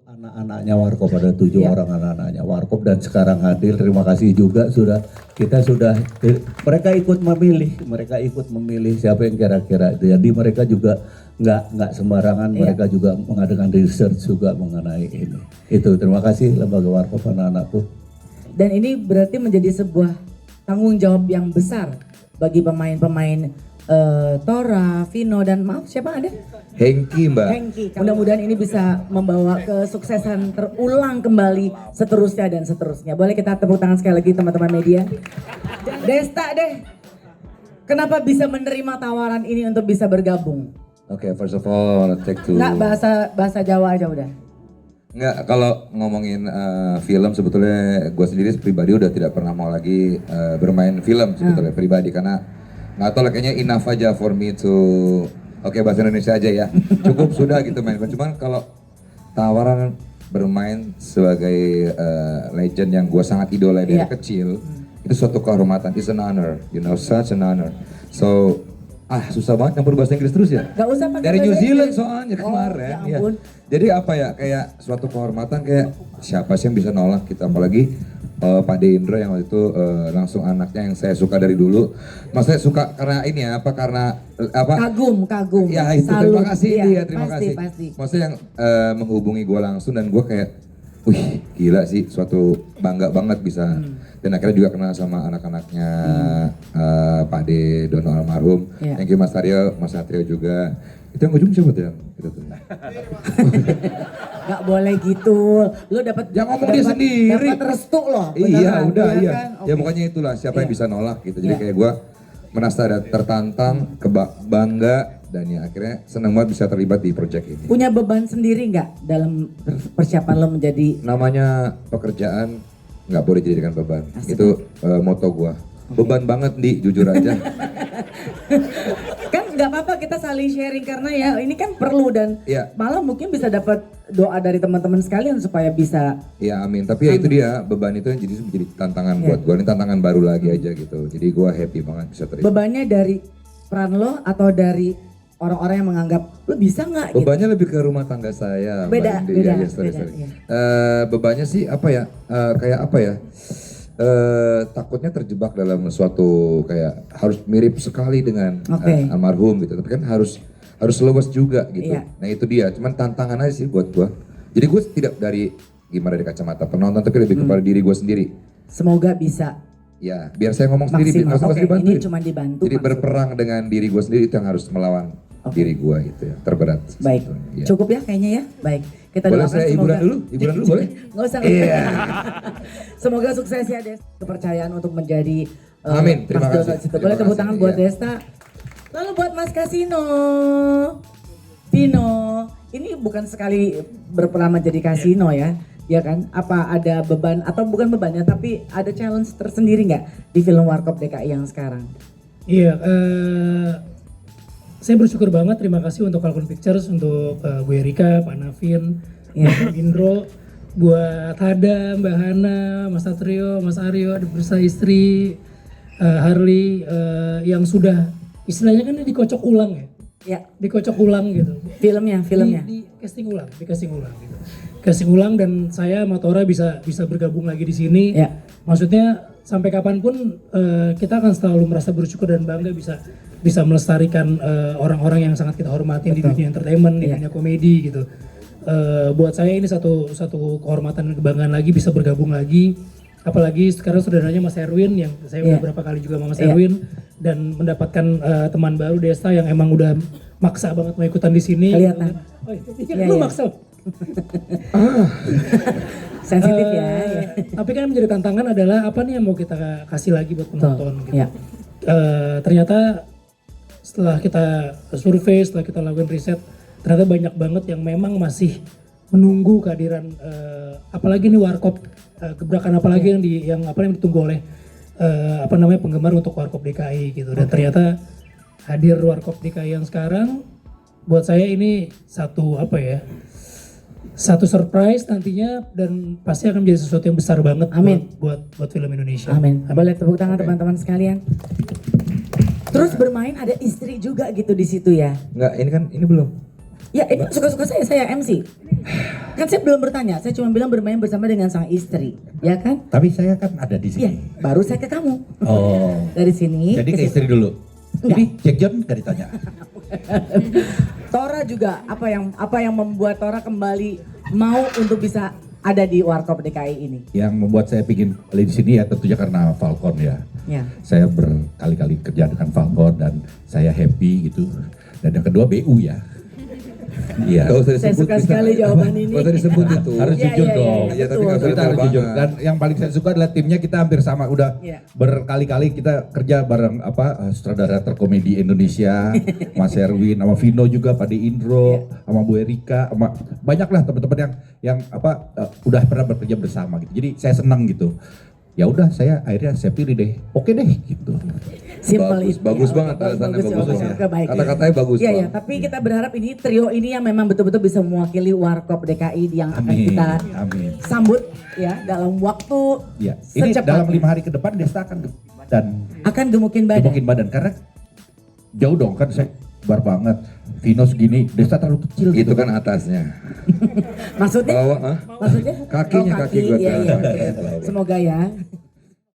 anak-anaknya Warkop, ada 7 Ya. orang anak-anaknya Warkop dan sekarang hadir. Terima kasih juga mereka ikut memilih siapa yang kira-kira itu. Jadi mereka juga nggak sembarangan, Ya. mereka juga mengadakan research juga mengenai ini. Itu terima kasih lembaga Warkop anak-anakku. Dan ini berarti menjadi sebuah tanggung jawab yang besar bagi pemain-pemain Tora, Vino, dan maaf siapa ada? Hengki Mbak. Hengki. Mudah-mudahan ini bisa membawa kesuksesan terulang kembali seterusnya dan seterusnya. Boleh kita tepuk tangan sekali lagi teman-teman media. Desta deh, kenapa bisa menerima tawaran ini untuk bisa bergabung? Oke, first of all, I wanna take to... Nggak bahasa Jawa aja udah. Nggak, kalau ngomongin film sebetulnya gue sendiri pribadi udah tidak pernah mau lagi bermain film sebetulnya pribadi, karena nggak tahu lah, kayaknya enough aja for me to... Oke, bahasa Indonesia aja ya. Cukup sudah gitu main. Cuman kalau tawaran bermain sebagai legend yang gue sangat idola dari kecil, itu suatu kehormatan, it's an honor, you know, such an honor. So, susah banget nyampur bahasa Inggris terus ya. Gak usah pakai Dari bahasa New Zealand Inggris. soalnya kemarin. Ya ampun. Jadi apa ya, kayak suatu kehormatan, kayak siapa sih yang bisa nolak kita, apalagi Pak De Indro yang waktu itu langsung anaknya yang saya suka dari dulu. Maksudnya suka karena ini ya, karena Kagum. Ya itu, Salut. terima kasih Iya, dia, terima pasti, kasih. Pasti. Maksudnya yang menghubungi gue langsung dan gue kayak, wih gila sih, suatu bangga banget bisa. Dan akhirnya juga kenal sama anak-anaknya Pak De, Dono almarhum. Iya. Thank you Mas Aryo, Mas Satrio juga. Itu yang ujung siapa tuh yang itu tuh? Gak boleh gitu. Lu dapat Ya ngomong dia sendiri. Dapat restu loh. Iya beneran, udah ya iya. kan? Ya Oke. pokoknya itulah siapa yang Iya. bisa nolak gitu. Jadi Iya. kayak gue merasa ada tertantang, bangga, dan ya akhirnya seneng banget bisa terlibat di project ini. Punya beban sendiri nggak dalam persiapan lo menjadi Namanya pekerjaan nggak boleh dijadikan beban. Asik. Itu moto gue. Beban banget Di, jujur aja. kan nggak apa-apa kita saling sharing karena ya ini kan perlu dan Iya. malah mungkin bisa dapat doa dari teman-teman sekalian supaya bisa Ya amin. Tapi ya itu dia, beban itu yang jadi tantangan Iya. buat gue. Ini tantangan baru lagi aja gitu. Jadi gue happy banget bisa terlibat. bebannya dari peran lo atau dari orang-orang yang menganggap lo bisa nggak gitu. Bebannya lebih ke rumah tangga saya. Mbak Beda, Indi. beda, Ya, sorry. iya. Bebannya sih apa ya? Kayak apa ya? Takutnya terjebak dalam suatu kayak harus mirip sekali dengan Oke. almarhum gitu. Tapi kan harus luas juga gitu. Iya. Nah itu dia. Cuman tantangan aja sih buat gua. Jadi gue tidak dari gimana dari kacamata penonton, tapi lebih kepada diri gue sendiri. Semoga bisa Ya, biar saya ngomong sendiri, maksimal. nggak usah Oke, dibantuin. ini cuma dibantu. Jadi maksud. berperang dengan diri gue sendiri itu yang harus melawan diri gue gitu ya. Terberat. Baik, sebetulnya. Ya. cukup ya kayaknya ya. Baik, kita Boleh doakan saya hiburan dulu? Hiburan dulu boleh? Nggak usah. Iya. Semoga sukses ya Des. Kepercayaan untuk menjadi Amin, terima Mas kasih. Dono situ. Terima Boleh tepuk kasih, tangan buat iya. Desta. Lalu buat Mas Kasino, Vino, ini bukan sekali berperan menjadi kasino ya kan? Apa ada beban atau bukan bebannya tapi ada challenge tersendiri nggak di film Warkop DKI yang sekarang? Iya, saya bersyukur banget, terima kasih untuk Falcon Pictures, untuk Bu Erika, Pak Navin, Iya. Pak Indro, buat Hada, Mbak Hana, Mas Satrio, Mas Aryo, beserta istri, Harley, yang sudah istilahnya kan dikocok ulang ya, Ya, dikocok ulang gitu. filmnya. Di casting ulang gitu. Casting ulang dan saya sama Tora bisa bergabung lagi di sini. Ya. Maksudnya sampai kapanpun kita akan selalu merasa bersyukur dan bangga bisa melestarikan orang-orang yang sangat kita hormati di dunia entertainment, di Iya. dunia komedi gitu. Buat saya ini satu kehormatan dan kebanggaan lagi bisa bergabung lagi. Apalagi sekarang saudaranya Mas Erwin yang saya udah Iya. berapa kali juga sama Mas Iya. Erwin dan mendapatkan teman baru Desta yang emang udah maksa banget mau ikutan di sini. Kelihatan. Oh, iya, Iya, lu iya. maksa. Sensitif ya. Tapi kan yang menjadi tantangan adalah apa nih yang mau kita kasih lagi buat penonton gitu. Ya. Ternyata setelah kita survei, setelah kita lakukan riset, ternyata banyak banget yang memang masih menunggu kehadiran apalagi nih Warkop, gebrakan apalagi yang ditunggu oleh penggemar untuk Warkop DKI gitu. Dan ternyata hadir Warkop DKI yang sekarang buat saya ini satu surprise nantinya dan pasti akan menjadi sesuatu yang besar banget. Amin. buat film Indonesia. Amin. Boleh tepuk tangan teman-teman sekalian. Terus bermain ada istri juga gitu di situ ya. Enggak, ini belum. Ya ini suka-suka saya MC. Kan saya belum bertanya, saya cuma bilang bermain bersama dengan sang istri, ya kan? Tapi saya kan ada di Iya, sini. baru saya ke kamu. Oh. Dari sini. Jadi ke situ. istri dulu. Enggak. Ini Jack John gak ditanya. Tora juga apa yang membuat Tora kembali mau untuk bisa ada di Warkop DKI ini? Yang membuat saya pingin kembali di sini ya tentunya karena Falcon ya. Ya. Saya berkali-kali kerja dengan Falcon dan saya happy gitu. Dan yang kedua BU ya. Iya. Gak usah Saya disebut. suka bisa. sekali jawaban ini. Gak usah disebut itu. Harus Iya, jujur iya, iya, dong. Iya, tapi betul. nggak usah Kita harus diterbangkan. jujur. Dan yang paling saya suka adalah timnya kita hampir sama. Udah Iya. berkali-kali kita kerja bareng sutradara terkomedi Indonesia, Mas Erwin, sama Vino juga, Pak De Indro, sama Bu Erika, sama banyak lah teman-teman yang udah pernah bekerja bersama gitu. Jadi saya senang gitu. Ya udah saya akhirnya saya pilih deh. Oke deh gitu. Simple itu. Bagus ya. banget Oke, alasannya, bagus oke, ya. oke, baik. Kata-katanya bagus Iya, iya, banget. tapi kita berharap ini trio ini yang memang betul-betul bisa mewakili Warkop DKI yang akan Amin, kita amin. sambut ya dalam waktu Ya, ini dalam secepatnya. 5 hari ke depan Desta akan dan Akan gemukin badan. gemukin badan karena jauh dong kan saya bar banget. Vino segini, Desta terlalu kecil Itu gitu kan atasnya. Maksudnya? Bawa, ah? Maksudnya? Kakinya, Oh, kaki gua iya, iya, tahu. oke. Semoga ya.